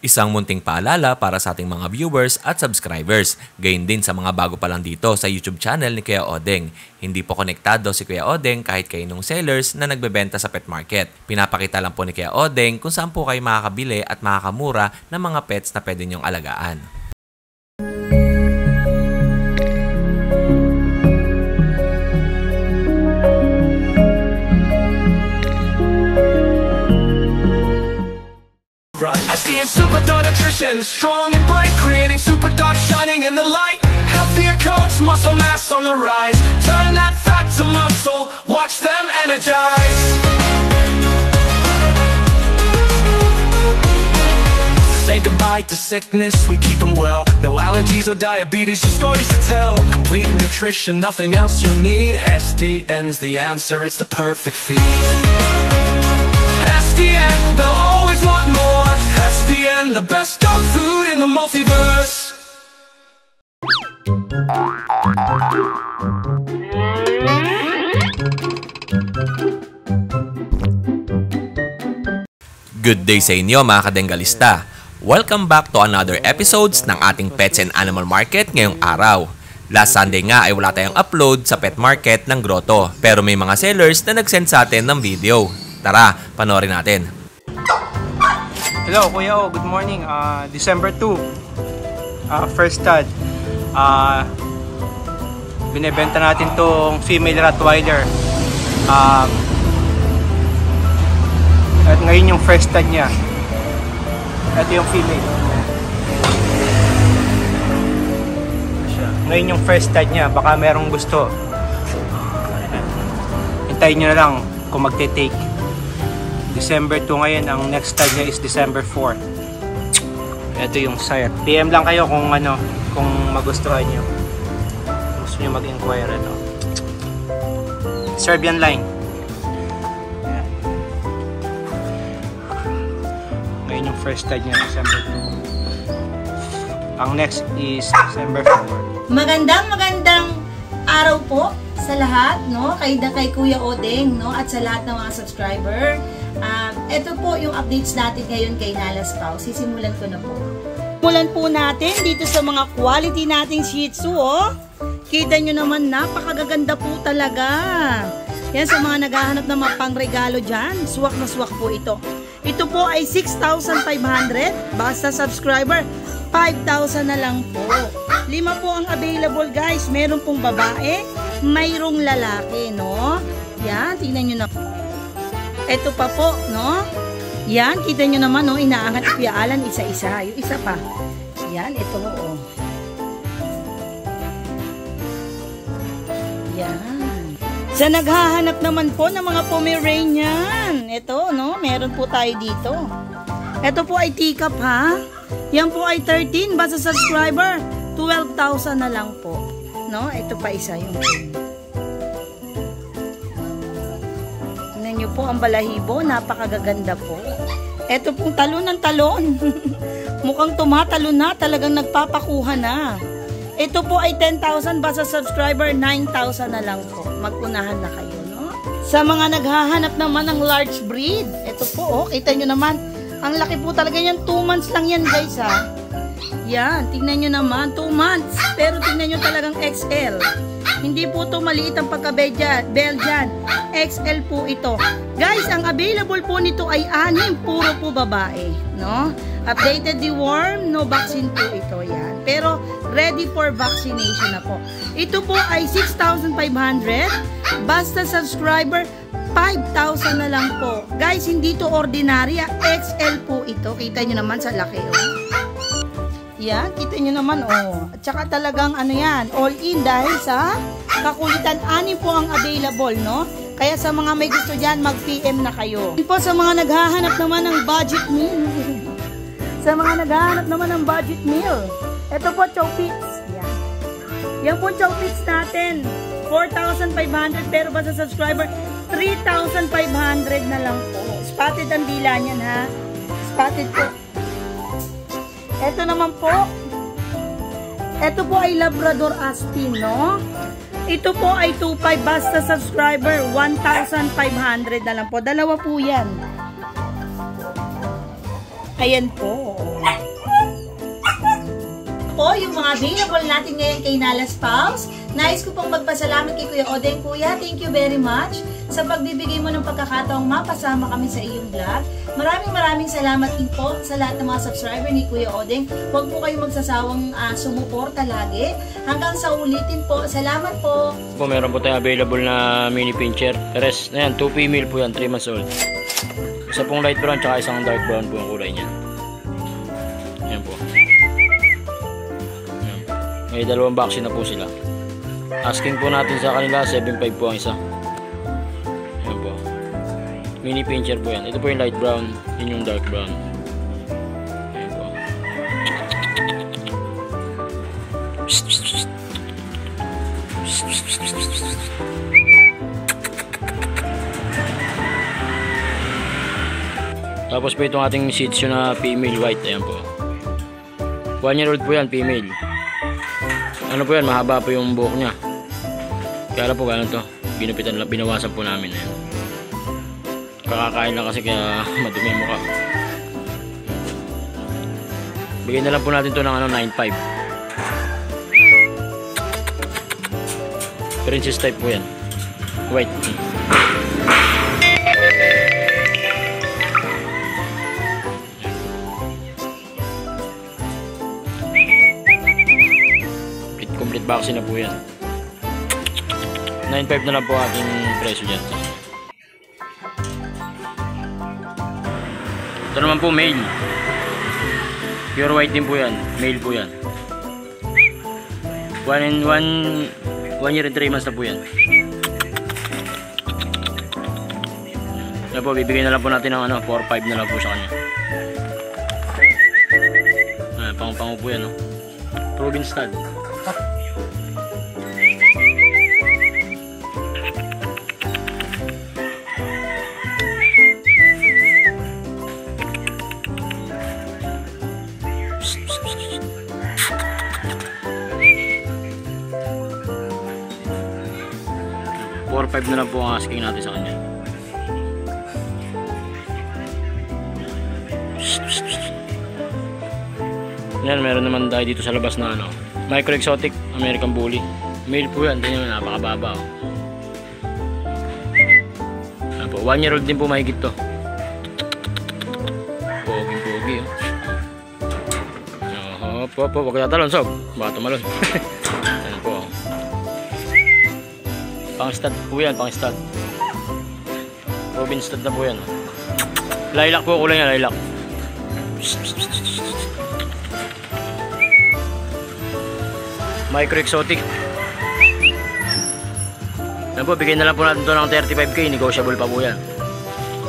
Isang munting paalala para sa ating mga viewers at subscribers. Gayon din sa mga bago pa lang dito sa YouTube channel ni Kuya Odeng. Hindi po konektado si Kuya Odeng kahit kaninong sellers na nagbebenta sa pet market. Pinapakita lang po ni Kuya Odeng kung saan po kayo makakabili at makakamura ng mga pets na pwede niyong alagaan. SDN Super Dog Nutrition, strong and bright, creating super dog shining in the light. Healthier coats, muscle mass on the rise. Turn that fat to muscle, watch them energize. Say goodbye to sickness, we keep them well. No allergies or diabetes, your stories to tell. Complete nutrition, nothing else you need. SDN's the answer, it's the perfect feed. SDN, they'll always want more. SDN, the best dog food in the multiverse. Good day sa inyo mga kadenggalista. Welcome back to another episodes ng ating Pets and Animal Market ngayong araw. Last Sunday nga ay wala tayong upload sa pet market ng Grotto, pero may mga sellers na nag-send sa atin ng video. Tara, panoorin natin. Hello Kuya O, good morning. December 2, first stud. Binebenta natin tong female Rottweiler. At ngayon yung first stud niya. Ito yung female. Ngayon yung first stud niya. Baka merong gusto. Hintayin nyo na lang kung magte-take. December 2 ngayon, ang next stud niya is December 4. Ito yung sire. PM lang kayo kung ano, kung magustuhan nyo. Gusto nyo mag-inquire, ano. Serbian line. Ayan. Ngayon yung first stud niya, December 2. Ang next is December 4. Magandang araw po sa lahat, no? Kay Kuya Odeng, no? At sa lahat ng mga subscriber. Ito po yung updates natin ngayon kay Nalas Pau. Sisimulan ko na po. Simulan po natin dito sa mga quality nating Shih Tzu, oh. Kita nyo naman, napakagaganda po talaga. Yan sa mga naghahanap ng mga pangregalo dyan. Swak na swak po ito. Ito po ay 6,500. Basta subscriber, 5,000 na lang po. 5 po ang available, guys. Meron pong babae, mayroong lalaki, no? Yan, tingnan nyo na. Ito pa po, no? Yan, kita nyo naman, no? Inaangat Kuya Alan isa-isa. Yung isa pa. Yan, ito, oh. Yan. Sa naghahanap naman po ng mga Pomeranian. Ito, no? Meron po tayo dito. Ito po ay teacup, ha? Yan po ay 13. Basta subscriber, 12,000 na lang po. No? Ito pa isa yung nyo po ang balahibo, napakagaganda po. Ito pong talon ng talon. Mukhang tumatalon na, talagang nagpapakuha na. Ito po ay 10,000, basta subscriber 9,000 na lang po. Mag-unahan na kayo, no? Sa mga naghahanap naman ng large breed, ito po, oh, kita nyo naman. Ang laki po talaga yan, 2 months lang yan, guys, ha. Yan, tingnan nyo naman, 2 months. Pero tingnan nyo talagang XL. Hindi po ito maliit ang pagka-Belgian. XL po ito. Guys, ang available po nito ay 6. Puro po babae. No? Updated deworm. No vaccine po ito. Yan. Pero ready for vaccination na po. Ito po ay 6,500. Basta subscriber, 5,000 na lang po. Guys, hindi to ordinary. XL po ito. Kita nyo naman sa laki. Oh. Yan, kita nyo naman, oh. At saka talagang, ano yan, all in dahil sa kakulitan. 6 po ang available, no? Kaya sa mga may gusto dyan, mag-PM na kayo. Yan po sa mga naghahanap naman ng budget meal. Sa mga naghahanap naman ng budget meal. Ito po, chow pits. Yan. Yan po, chow pits natin. 4,500, pero ba sa subscriber, 3,500 na lang po. Spotted ang dila niyan, ha? Spotted po. Ito naman po, ito po ay Labrador Aspin, no? Ito po ay 2,500, basta subscriber, 1,500 na lang po. Dalawa po yan. Ayan po. po yung mga available natin ngayon kay Nala's Pals. Nais ko pong magpasalamat kay Kuya Odeng. Kuya, thank you very much sa pagbibigay mo ng pagkakataong mapasama kami sa iyong vlog. Maraming salamat din po sa lahat ng mga subscriber ni Kuya Odeng. Huwag po kayong magsasawang sumuporta lagi. Hanggang sa ulitin po. Salamat po. Meron po tayong available na mini pincher. Rest na yan, 2 female po yan, 3 months old. Isa pong light brown tsaka isang dark brown po yung kulay niya. Ayan po. Ayan. May dalawang vaccine na po sila. Asking po natin sa kanila 7.5 po ang isa. Ayan po. Mini pincher po yan. Ito po yung light brown, yun yung dark brown. Ayan po. Tapos po itong ating Shih Tzu na female white. Ayan po. 1 year old po yan, female. Ano po yan, mahaba po yung buhok niya. Kaya lang po gano'n to, ginupitan lang, binawasan po namin. Ayan. Kakakain lang kasi kaya madumi yung mukha. Bigyan na lang po natin to ng 9.5. Princess type po yan, white. Complete vaccine na po yan. 9.5 na lang po ating presyo dyan. Ito naman po male. Pure white din po yan. Male po yan. 1 year and 3 months na po yan. Yan po, bibigyan na lang po natin ng 4.5 na lang po sa kanya. Pangu-pangu po yan, no? Proven stud. $4.5 na lang po ang asking natin sa kanya. Yan, meron naman tayo dito sa labas na Micro Exotic American Bully. Male po yan, din naman napakababa. Yan po, 1 year old din po mahigit to. Pogi. Hop, huwag ka tatalon, Sob. Baka tumalon. Yan po. Pang stud po yan, pang stud. Robin stud na po yan. Lilac po kulay niya, lilac. Micro Exotic. Yan po, bigyan na lang po natin ito ng 35k, negotiable pa po yan.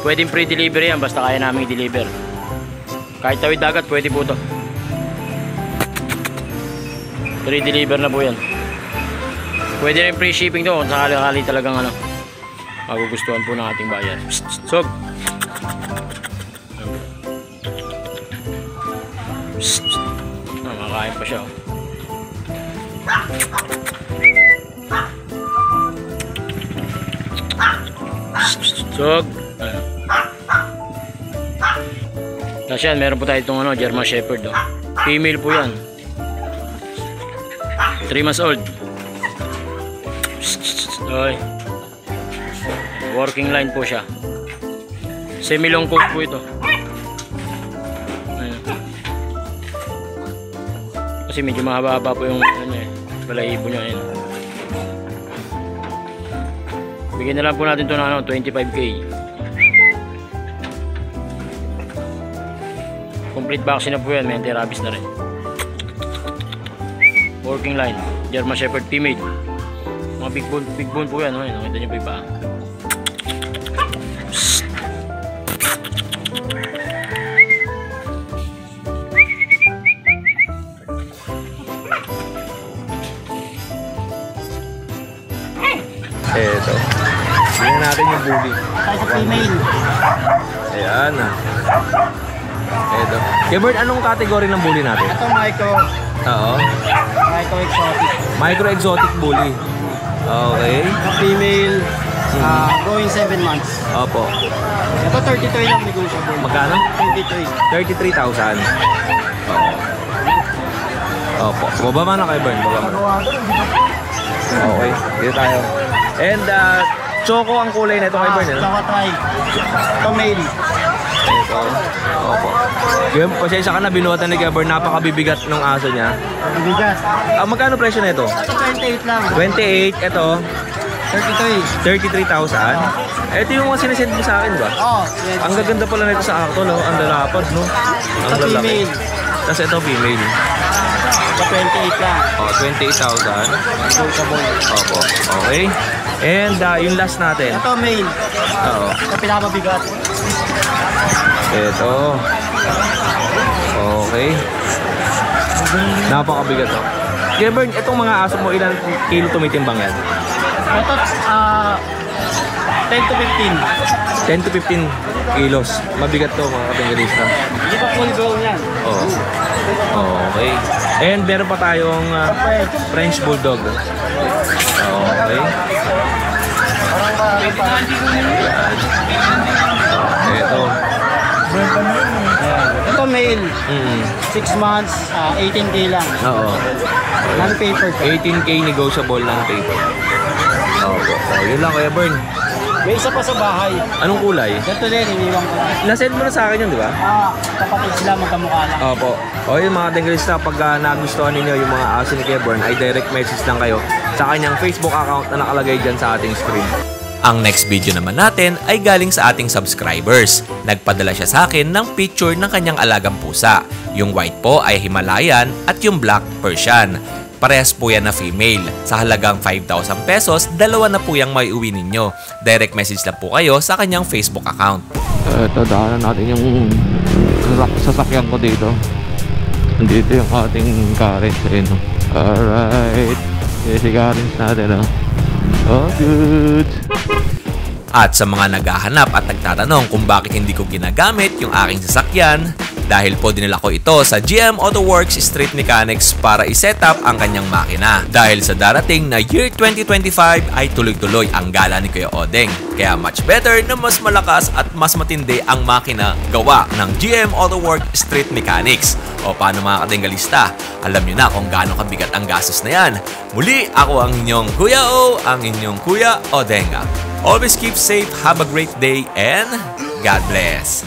Pwedeng free delivery yan, basta kaya namin i-deliver. Kahit tawid dagat, pwede po ito. Free deliver na po yan. Pwede rin free shipping to kung sakali talagang magugustuhan po ng ating bayan. Sob! Makakain pa siya. Sob! Tapos yan, meron po tayo itong German Shepherd. Female po yan. 3 months old. Okay. Working line po siya. Semi-long coat po ito. Ayan. Kasi medyo mahaba-haba po yung balahibo niya. Ayan. Bigyan na lang po natin ito ng 25k. Complete vaccine na po yan. May anti-rabies na rin. Working line. German Shepherd female. Mga big bone po yan. Nakita nyo pa yung paa. Eto. Tingnan natin yung bully. Tayo sa female. Ayan Eto. Kebert, anong category ng bully natin? Ito micro. Oo. Micro Exotic. Micro Exotic bully. Okay. Female. Going 7 months. Opo. Ito 33 lang negotiable. Magkano? 33. 33,000. Oo. Opo. Baba na kayo, Bern. Baba na. Okay. Dito tayo. And, choco ang kulay na ito kay Bern. Choco try. Ito male. Ito. Opo. Yung pasensya ka na, binuhatan ni Bern. Napakabibigat ng aso niya. Bibigat. Magkano presyo na ito? Ito 28 lang. 28. Ito. 33. 33,000. Ito yung mga sinesend mo sa akin ba? Oo. Ang gaganda pala nito sa akto, no? Ang lalapad, no? Ang Ito lalaki. female. Tapos ito female. Ito 28 lang. Oh, 28,000. Negotiable. Opo. Okay. And yung last natin. Ito male. Oo. Ito pinakabigat. Ito. Okay. Napakabigat to. Kaya Bern, itong mga aso mo, ilan kilo tumitimbang yan? Ito 10 to 15. 10 to 15 kilos. Mabigat to mga katinggalista. Hindi pa full grown yan. Oo. Okay. And meron pa tayong French Bulldog. Okay. Ito. Ito male. 6 months, 18K lang. Oo. Non-paper. 18K negotiable ng paper. Opo. Yun lang Kuya Bern. May isa pa sa bahay. Anong kulay? Ito din, iniwan ko lang. Nasend mo na sa akin yun, di ba? Kapatid sila magkamukha lang. Opo. O yun mga tinggalista, pag nagustuhan ninyo yung mga aso ni Kuya Bern, ay direct message lang kayo sa kanyang Facebook account na nakalagay dyan sa ating screen. Ang next video naman natin ay galing sa ating subscribers. Nagpadala siya sa akin ng picture ng kanyang alagang pusa. Yung white po ay Himalayan at yung black Persian. Parehas po yan na female. Sa halagang 5,000 pesos, dalawa na po yung may uwi ninyo. Direct message lang po kayo sa kanyang Facebook account. Ito, daanan natin yung sasakyan ko dito. Nandito yung ating Karens. Alright. Si Karens natin. Oh, good. At sa mga naghahanap at nagtatanong kung bakit hindi ko ginagamit yung aking sasakyan, dahil po dinala ko ito sa GM Auto Works Street Mechanics para i-set up ang kanyang makina. Dahil sa darating na year 2025 ay tuloy-tuloy ang gala ni Kuya Odeng. Kaya much better na mas malakas at mas matindi ang makina gawa ng GM Auto Works Street Mechanics. O paano mga katinggalista? Alam nyo na kung gaano kabigat ang gastos na yan. Muli, ako ang inyong Kuya O, ang inyong Kuya Odenga. Always keep safe, have a great day, and God bless!